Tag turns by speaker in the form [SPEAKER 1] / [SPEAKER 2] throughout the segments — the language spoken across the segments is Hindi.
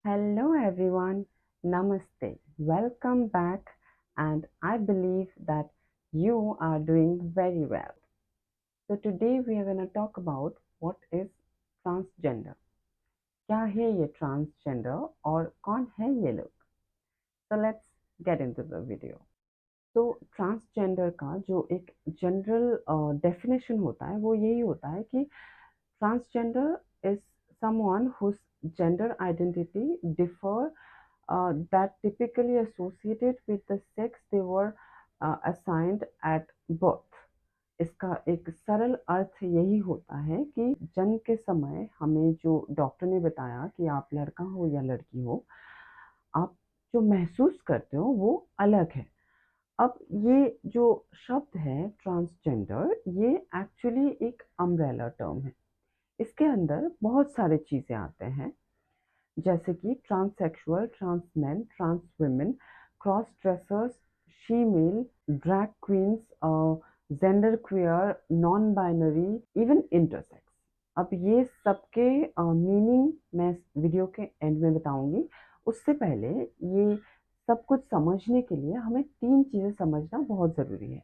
[SPEAKER 1] Hello everyone, Namaste. Welcome back, and I believe that you are doing very well. So today we are going to talk about what is transgender. क्या है ये transgender और कौन है ये लोग? So let's get into the video. तो ट्रांसजेंडर का जो एक जनरल डेफिनेशन होता है वो यही होता है कि transgender is someone whose gender identity differ that typically associated with the sex they were assigned at birth. इसका एक सरल अर्थ यही होता है कि जन्म के समय हमें जो डॉक्टर ने बताया कि आप लड़का हो या लड़की हो, आप जो महसूस करते हो वो अलग है। अब ये जो शब्द है ट्रांसजेंडर, ये एक्चुअली एक अम्ब्रेला टर्म है। इसके अंदर बहुत सारे चीज़ें आते हैं, जैसे कि transsexual, trans man, trans women, cross dressers, she male, drag queens, gender queer, non binary, even intersex. अब ये सबके मीनिंग मैं वीडियो के एंड में बताऊंगी। उससे पहले ये सब कुछ समझने के लिए हमें तीन चीज़ें समझना बहुत ज़रूरी है।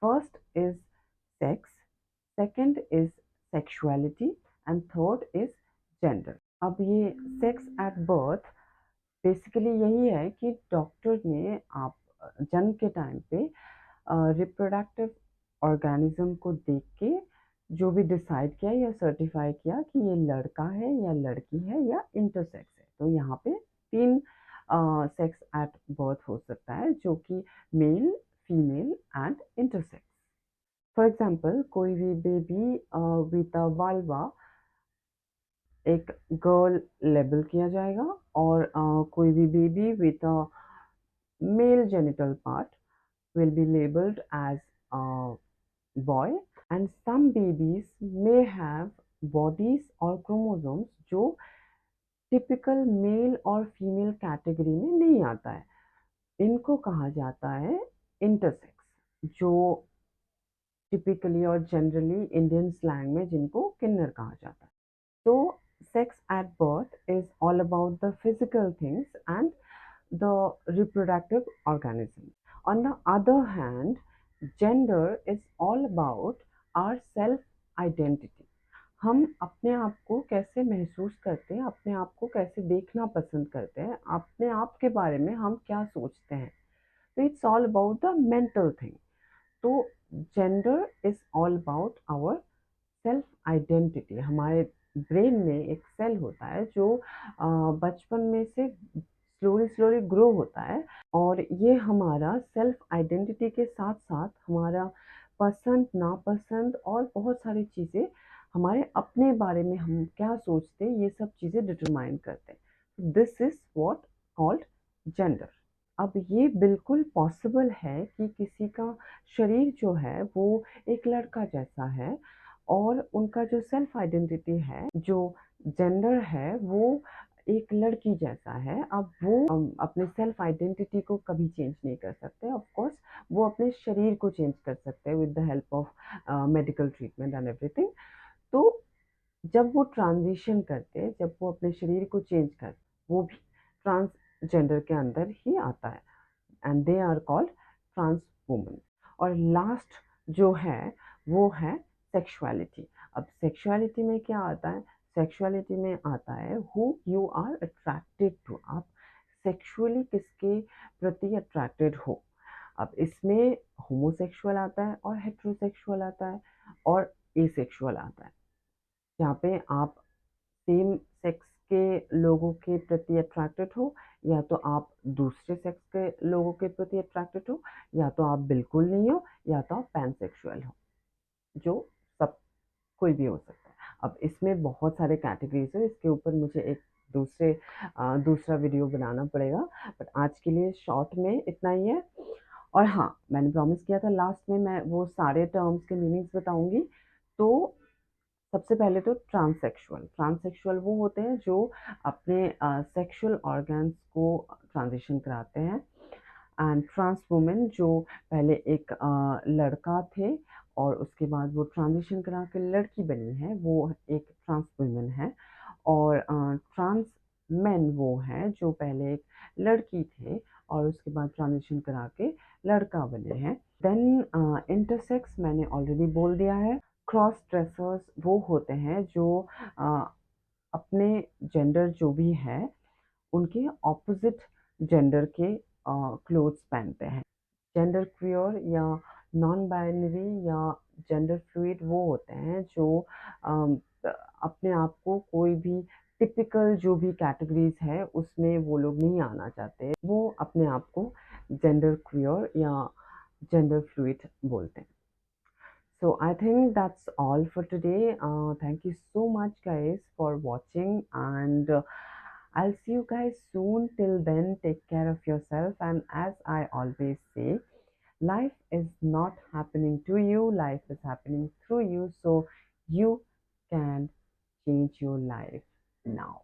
[SPEAKER 1] First is sex, second is sexuality, and third is gender. अब ये सेक्स एट बर्थ बेसिकली यही है कि डॉक्टर ने आप जन्म के टाइम पे रिप्रोडक्टिव ऑर्गेनिज्म को देख के जो भी डिसाइड किया या सर्टिफाई किया कि ये लड़का है या लड़की है या इंटरसेक्स है। तो यहाँ पे तीन सेक्स एट बर्थ हो सकता है, जो कि male, female and intersex. For example, कोई भी बेबी विद अ वाल्वा एक गर्ल लेबल किया जाएगा, और कोई भी baby with a mail genital part will be labeled as a boy, and some babies may have bodies or chromosomes जो typical male और female कैटेगरी में नहीं आता है। इनको कहा जाता है इंटरसेक्स, जो टिपिकली और जनरली इंडियन स्लैंग में जिनको किन्नर कहा जाता है। तो sex at birth is all about the physical things and the reproductive organism. On the other hand, gender is all about our self identity. हम अपने आप को कैसे महसूस करते हैं, अपने आप को कैसे देखना पसंद करते हैं, अपने आप के बारे में हम क्या सोचते हैं। तो it's all about the mental thing. तो gender is all about our self identity. हमारे ब्रेन में एक सेल होता है जो बचपन में से स्लोली स्लोली ग्रो होता है, और ये हमारा सेल्फ आइडेंटिटी के साथ साथ हमारा पसंद नापसंद और बहुत सारी चीज़ें, हमारे अपने बारे में हम क्या सोचते हैं, ये सब चीज़ें डिटरमाइन करते हैं। This is what called gender. अब ये बिल्कुल पॉसिबल है कि किसी का शरीर जो है वो एक लड़का जैसा है, और उनका जो सेल्फ आइडेंटिटी है, जो जेंडर है, वो एक लड़की जैसा है। अब वो अपने सेल्फ आइडेंटिटी को कभी चेंज नहीं कर सकते। ऑफ कोर्स वो अपने शरीर को चेंज कर सकते हैं with the help of medical treatment and everything. तो जब वो ट्रांजिशन करते हैं, जब वो अपने शरीर को चेंज करते, वो भी ट्रांसजेंडर के अंदर ही आता है, and they are called trans woman. और लास्ट जो है वो है सेक्सुअलिटी। अब सेक्सुअलिटी में क्या आता है? सेक्सुअलिटी में आता है who you are attracted to. आप सेक्सुअली किसके प्रति अट्रैक्टेड हो। अब इसमें होमोसेक्सुअल आता है, और हेट्रोसेक्सुअल आता है, और एसेक्सुअल आता है। जहाँ पे आप सेम सेक्स के लोगों के प्रति अट्रैक्टेड हो, या तो आप दूसरे सेक्स के लोगों के प्रति अट्रैक्टेड हो, या तो आप बिल्कुल नहीं हो, या तो आप पैनसेक्सुअल हो, जो सब कोई भी हो सकता है। अब इसमें बहुत सारे कैटेगरीज है, इसके ऊपर मुझे एक दूसरा वीडियो बनाना पड़ेगा, बट आज के लिए शॉर्ट में इतना ही है। और हाँ, मैंने प्रॉमिस किया था लास्ट में मैं वो सारे टर्म्स के मीनिंग्स बताऊंगी। तो सबसे पहले तो ट्रांससेक्सुअल। ट्रांससेक्सुअल वो होते हैं जो अपने सेक्सुअल ऑर्गन्स को ट्रांजिशन कराते हैं। एंड ट्रांस वुमेन जो पहले एक लड़का थे और उसके बाद वो ट्रांजिशन करा के लड़की बनी है, वो एक ट्रांस वुमेन है। और ट्रांस मेन वो हैं जो पहले एक लड़की थे और उसके बाद ट्रांजिशन करा के लड़का बने हैं। देन इंटरसेक्स मैंने ऑलरेडी बोल दिया है। क्रॉस ड्रेसर्स वो होते हैं जो अ, अपने जेंडर जो भी है उनके ऑपोजिट जेंडर के क्लोथ्स पहनते हैं। जेंडर क्वियर या नॉन बाइनरी या जेंडर फ्लूइड वो होते हैं जो अम, अपने आप को कोई भी टिपिकल जो भी कैटेगरीज है उसमें वो लोग नहीं आना चाहते, वो अपने आप को जेंडर क्वियर या जेंडर फ्लूइड बोलते हैं। So I think that's all for today. Thank you so much, guys, for watching, and I'll see you guys soon. Till then, take care of yourself. And as I always say, life is not happening to you, life is happening through you. So you can change your life now.